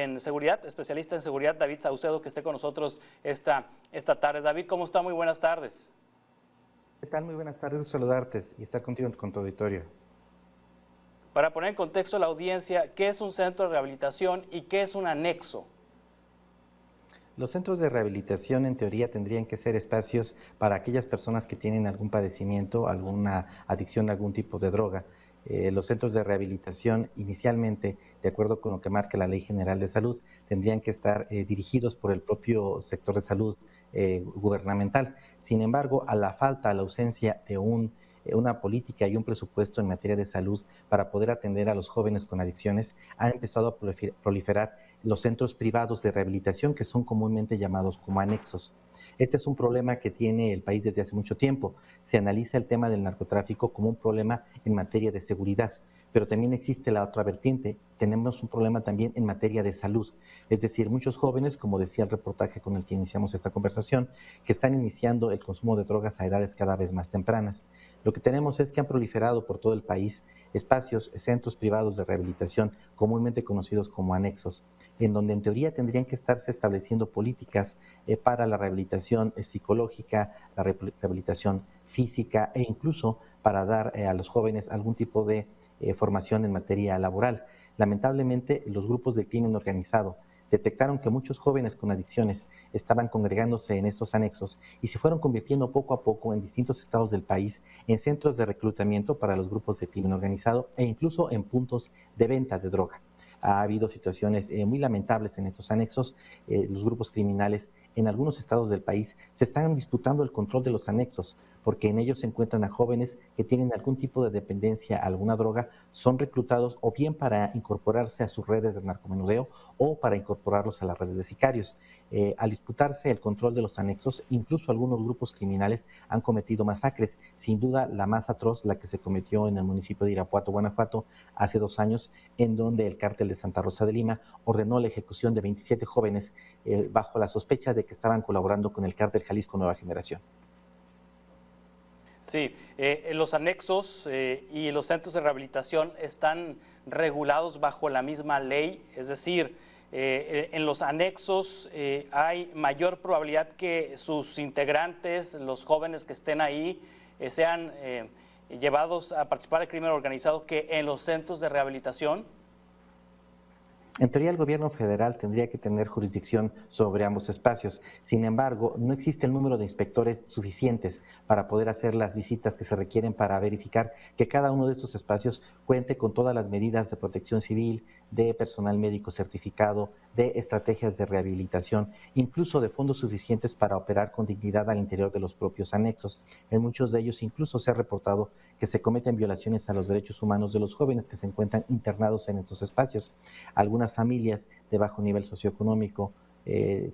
en seguridad, especialista en seguridad, David Saucedo, que esté con nosotros esta tarde. David, ¿cómo está? Muy buenas tardes. ¿Qué tal? Muy buenas tardes, saludarte y estar contigo con tu auditorio. Para poner en contexto a la audiencia, ¿qué es un centro de rehabilitación y qué es un anexo? Los centros de rehabilitación en teoría tendrían que ser espacios para aquellas personas que tienen algún padecimiento, alguna adicción a algún tipo de droga. Los centros de rehabilitación inicialmente, de acuerdo con lo que marca la Ley General de Salud, tendrían que estar dirigidos por el propio sector de salud gubernamental. Sin embargo, a la ausencia de una política y un presupuesto en materia de salud para poder atender a los jóvenes con adicciones, han empezado a proliferar los centros privados de rehabilitación, que son comúnmente llamados como anexos. Este es un problema que tiene el país desde hace mucho tiempo. Se analiza el tema del narcotráfico como un problema en materia de seguridad, pero también existe la otra vertiente. Tenemos un problema también en materia de salud. Es decir, muchos jóvenes, como decía el reportaje con el que iniciamos esta conversación, que están iniciando el consumo de drogas a edades cada vez más tempranas. Lo que tenemos es que han proliferado por todo el país espacios, centros privados de rehabilitación, comúnmente conocidos como anexos, en donde en teoría tendrían que estarse estableciendo políticas para la rehabilitación psicológica, la rehabilitación física e incluso para dar a los jóvenes algún tipo de formación en materia laboral. Lamentablemente, los grupos de crimen organizado detectaron que muchos jóvenes con adicciones estaban congregándose en estos anexos y se fueron convirtiendo poco a poco en distintos estados del país en centros de reclutamiento para los grupos de crimen organizado e incluso en puntos de venta de droga. Ha habido situaciones muy lamentables en estos anexos. Los grupos criminales en algunos estados del país se están disputando el control de los anexos, porque en ellos se encuentran a jóvenes que tienen algún tipo de dependencia a alguna droga, son reclutados o bien para incorporarse a sus redes de narcomenudeo o para incorporarlos a las redes de sicarios. Al disputarse el control de los anexos, incluso algunos grupos criminales han cometido masacres, sin duda la más atroz, la que se cometió en el municipio de Irapuato, Guanajuato, hace 2 años, en donde el cártel de Santa Rosa de Lima ordenó la ejecución de 27 jóvenes bajo la sospecha de que estaban colaborando con el cártel Jalisco Nueva Generación. Sí, los anexos y los centros de rehabilitación están regulados bajo la misma ley, es decir, en los anexos hay mayor probabilidad que sus integrantes, los jóvenes que estén ahí, sean llevados a participar del crimen organizado que en los centros de rehabilitación. En teoría, el gobierno federal tendría que tener jurisdicción sobre ambos espacios. Sin embargo, no existe el número de inspectores suficientes para poder hacer las visitas que se requieren para verificar que cada uno de estos espacios cuente con todas las medidas de protección civil, de personal médico certificado, de estrategias de rehabilitación, incluso de fondos suficientes para operar con dignidad al interior de los propios anexos. En muchos de ellos incluso se ha reportado que se cometen violaciones a los derechos humanos de los jóvenes que se encuentran internados en estos espacios. Algunas familias de bajo nivel socioeconómico,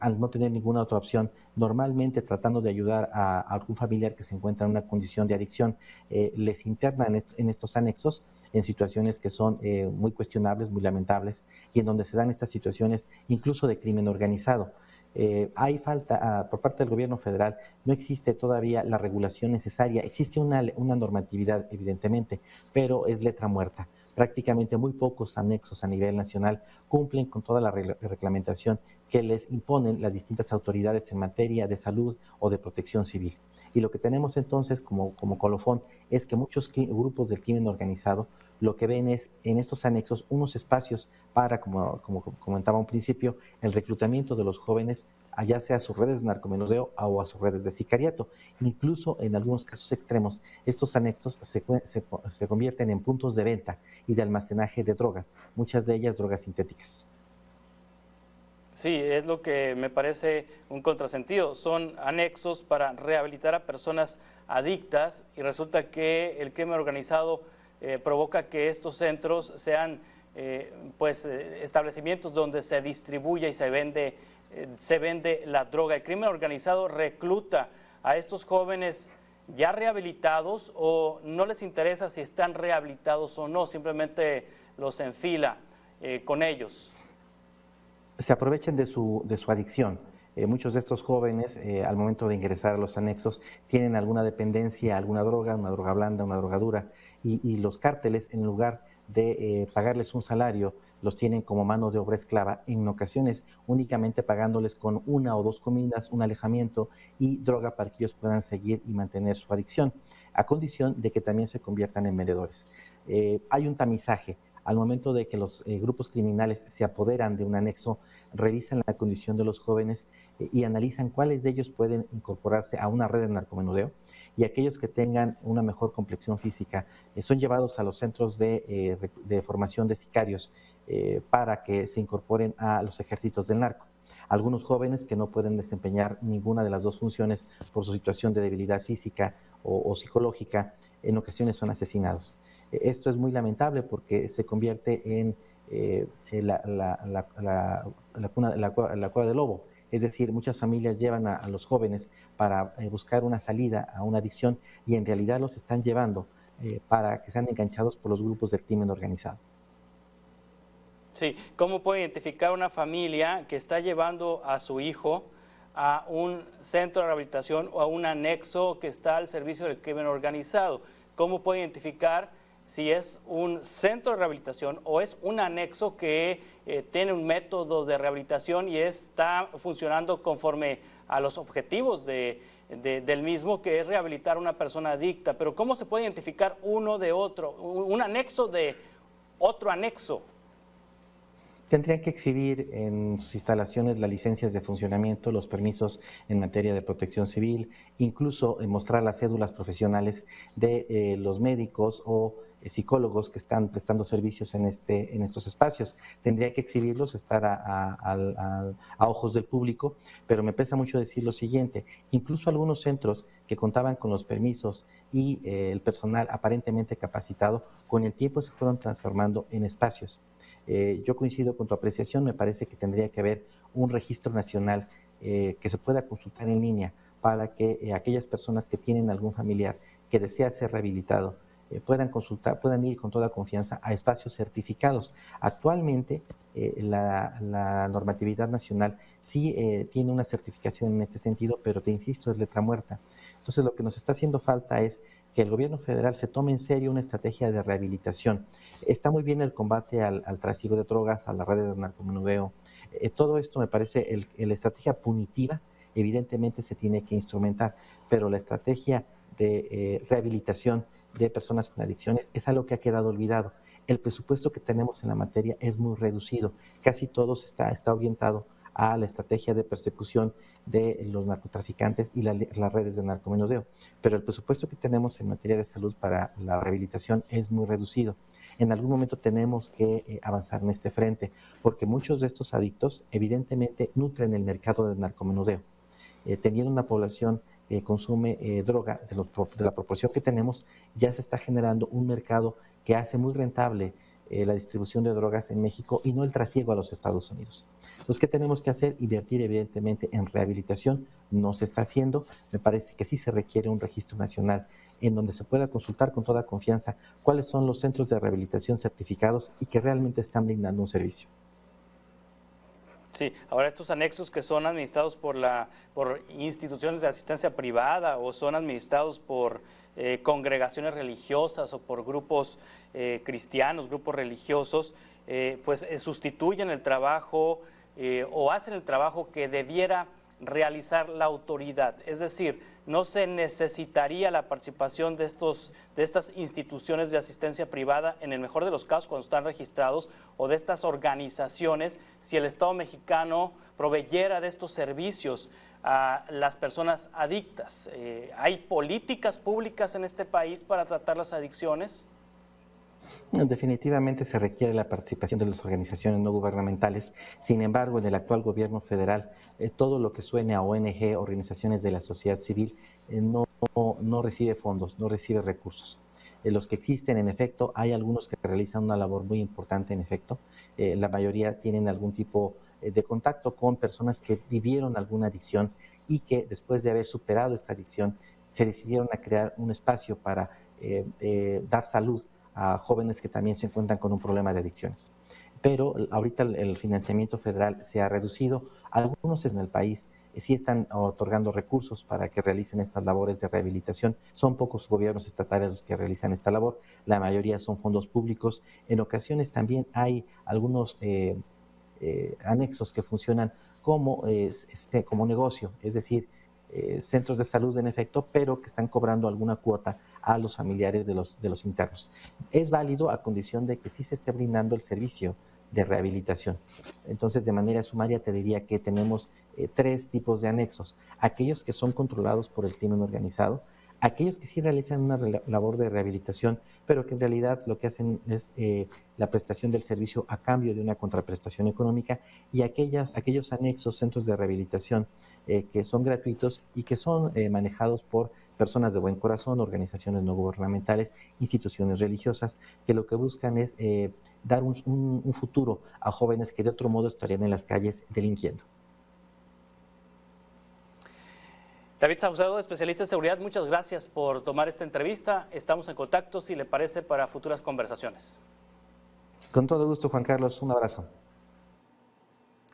al no tener ninguna otra opción, normalmente tratando de ayudar a algún familiar que se encuentra en una condición de adicción, les internan en estos anexos en situaciones que son muy cuestionables, muy lamentables, y en donde se dan estas situaciones incluso de crimen organizado. Hay falta por parte del gobierno federal, no existe todavía la regulación necesaria, existe una normatividad evidentemente, pero es letra muerta. Prácticamente muy pocos anexos a nivel nacional cumplen con toda la reglamentación que les imponen las distintas autoridades en materia de salud o de protección civil. Y lo que tenemos entonces como colofón es que muchos grupos del crimen organizado lo que ven es en estos anexos unos espacios para, como comentaba un principio, el reclutamiento de los jóvenes, allá sea a sus redes de narcomenudeo o a sus redes de sicariato. Incluso en algunos casos extremos, estos anexos se convierten en puntos de venta y de almacenaje de drogas, muchas de ellas drogas sintéticas. Sí, es lo que me parece un contrasentido. Son anexos para rehabilitar a personas adictas y resulta que el crimen organizado provoca que estos centros sean establecimientos donde se distribuye y se vende la droga. El crimen organizado recluta a estos jóvenes ya rehabilitados o no les interesa si están rehabilitados o no, simplemente los enfila con ellos. Se aprovechan de su adicción. Muchos de estos jóvenes, al momento de ingresar a los anexos, tienen alguna dependencia, alguna droga, una droga blanda, una droga dura, y los cárteles, en lugar de pagarles un salario los tienen como mano de obra esclava, en ocasiones únicamente pagándoles con 1 o 2 comidas, un alejamiento y droga para que ellos puedan seguir y mantener su adicción, a condición de que también se conviertan en vendedores. Hay un tamizaje. Al momento de que los grupos criminales se apoderan de un anexo, revisan la condición de los jóvenes y analizan cuáles de ellos pueden incorporarse a una red de narcomenudeo, y aquellos que tengan una mejor complexión física son llevados a los centros de formación de sicarios para que se incorporen a los ejércitos del narco. Algunos jóvenes que no pueden desempeñar ninguna de las dos funciones por su situación de debilidad física o psicológica, en ocasiones son asesinados. Esto es muy lamentable porque se convierte en la cueva del lobo. Es decir, muchas familias llevan a los jóvenes para buscar una salida a una adicción, y en realidad los están llevando para que sean enganchados por los grupos del crimen organizado. Sí, ¿cómo puede identificar una familia que está llevando a su hijo a un centro de rehabilitación o a un anexo que está al servicio del crimen organizado? ¿Cómo puede identificar si es un centro de rehabilitación o es un anexo que tiene un método de rehabilitación y está funcionando conforme a los objetivos del mismo, que es rehabilitar a una persona adicta? Pero ¿cómo se puede identificar uno de otro, un anexo de otro anexo? Tendrían que exhibir en sus instalaciones las licencias de funcionamiento, los permisos en materia de protección civil, incluso mostrar las cédulas profesionales de los médicos o psicólogos que están prestando servicios en estos espacios. Tendría que exhibirlos, estar a ojos del público, pero me pesa mucho decir lo siguiente: incluso algunos centros que contaban con los permisos y el personal aparentemente capacitado, con el tiempo se fueron transformando en espacios. Yo coincido con tu apreciación. Me parece que tendría que haber un registro nacional que se pueda consultar en línea para que aquellas personas que tienen algún familiar que desea ser rehabilitado puedan consultar, puedan ir con toda confianza a espacios certificados. Actualmente la normatividad nacional sí tiene una certificación en este sentido, pero te insisto, es letra muerta. Entonces lo que nos está haciendo falta es que el gobierno federal se tome en serio una estrategia de rehabilitación. Está muy bien el combate al tráfico de drogas, a las redes de narcomenudeo. Todo esto me parece, la estrategia punitiva evidentemente se tiene que instrumentar, pero la estrategia de rehabilitación de personas con adicciones es algo que ha quedado olvidado. El presupuesto que tenemos en la materia es muy reducido, casi todo está orientado a la estrategia de persecución de los narcotraficantes y las redes de narcomenudeo, pero el presupuesto que tenemos en materia de salud para la rehabilitación es muy reducido. En algún momento tenemos que avanzar en este frente, porque muchos de estos adictos evidentemente nutren el mercado del narcomenudeo. Teniendo una población que consume droga de la proporción que tenemos, ya se está generando un mercado que hace muy rentable la distribución de drogas en México y no el trasiego a los Estados Unidos. Entonces, ¿qué tenemos que hacer? Invertir evidentemente en rehabilitación. No se está haciendo. Me parece que sí se requiere un registro nacional en donde se pueda consultar con toda confianza cuáles son los centros de rehabilitación certificados y que realmente están brindando un servicio. Sí, ahora estos anexos que son administrados por instituciones de asistencia privada o son administrados por congregaciones religiosas o por grupos cristianos, grupos religiosos, pues sustituyen el trabajo o hacen el trabajo que debiera realizar la autoridad. Es decir, no se necesitaría la participación de estas instituciones de asistencia privada, en el mejor de los casos cuando están registrados, o de estas organizaciones, si el Estado mexicano proveyera de estos servicios a las personas adictas. ¿Hay políticas públicas en este país para tratar las adicciones? Definitivamente se requiere la participación de las organizaciones no gubernamentales. Sin embargo, en el actual gobierno federal, todo lo que suene a ONG, organizaciones de la sociedad civil, no recibe fondos, no recibe recursos. Los que existen, en efecto, hay algunos que realizan una labor muy importante, en efecto. La mayoría tienen algún tipo de contacto con personas que vivieron alguna adicción y que después de haber superado esta adicción se decidieron a crear un espacio para dar salud a jóvenes que también se encuentran con un problema de adicciones. Pero ahorita el financiamiento federal se ha reducido. Algunos en el país sí están otorgando recursos para que realicen estas labores de rehabilitación. Son pocos gobiernos estatales los que realizan esta labor, la mayoría son fondos públicos. En ocasiones también hay algunos anexos que funcionan como negocio, es decir, centros de salud en efecto, pero que están cobrando alguna cuota a los familiares de los internos. Es válido a condición de que sí se esté brindando el servicio de rehabilitación. Entonces, de manera sumaria, te diría que tenemos 3 tipos de anexos. Aquellos que son controlados por el crimen organizado, aquellos que sí realizan una labor de rehabilitación, pero que en realidad lo que hacen es la prestación del servicio a cambio de una contraprestación económica, y aquellos anexos, centros de rehabilitación que son gratuitos y que son manejados por personas de buen corazón, organizaciones no gubernamentales, instituciones religiosas, que lo que buscan es dar un futuro a jóvenes que de otro modo estarían en las calles delinquiendo. David Saucedo, especialista en seguridad, muchas gracias por tomar esta entrevista. Estamos en contacto, si le parece, para futuras conversaciones. Con todo gusto, Juan Carlos, un abrazo.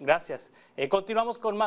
Gracias. Continuamos con más.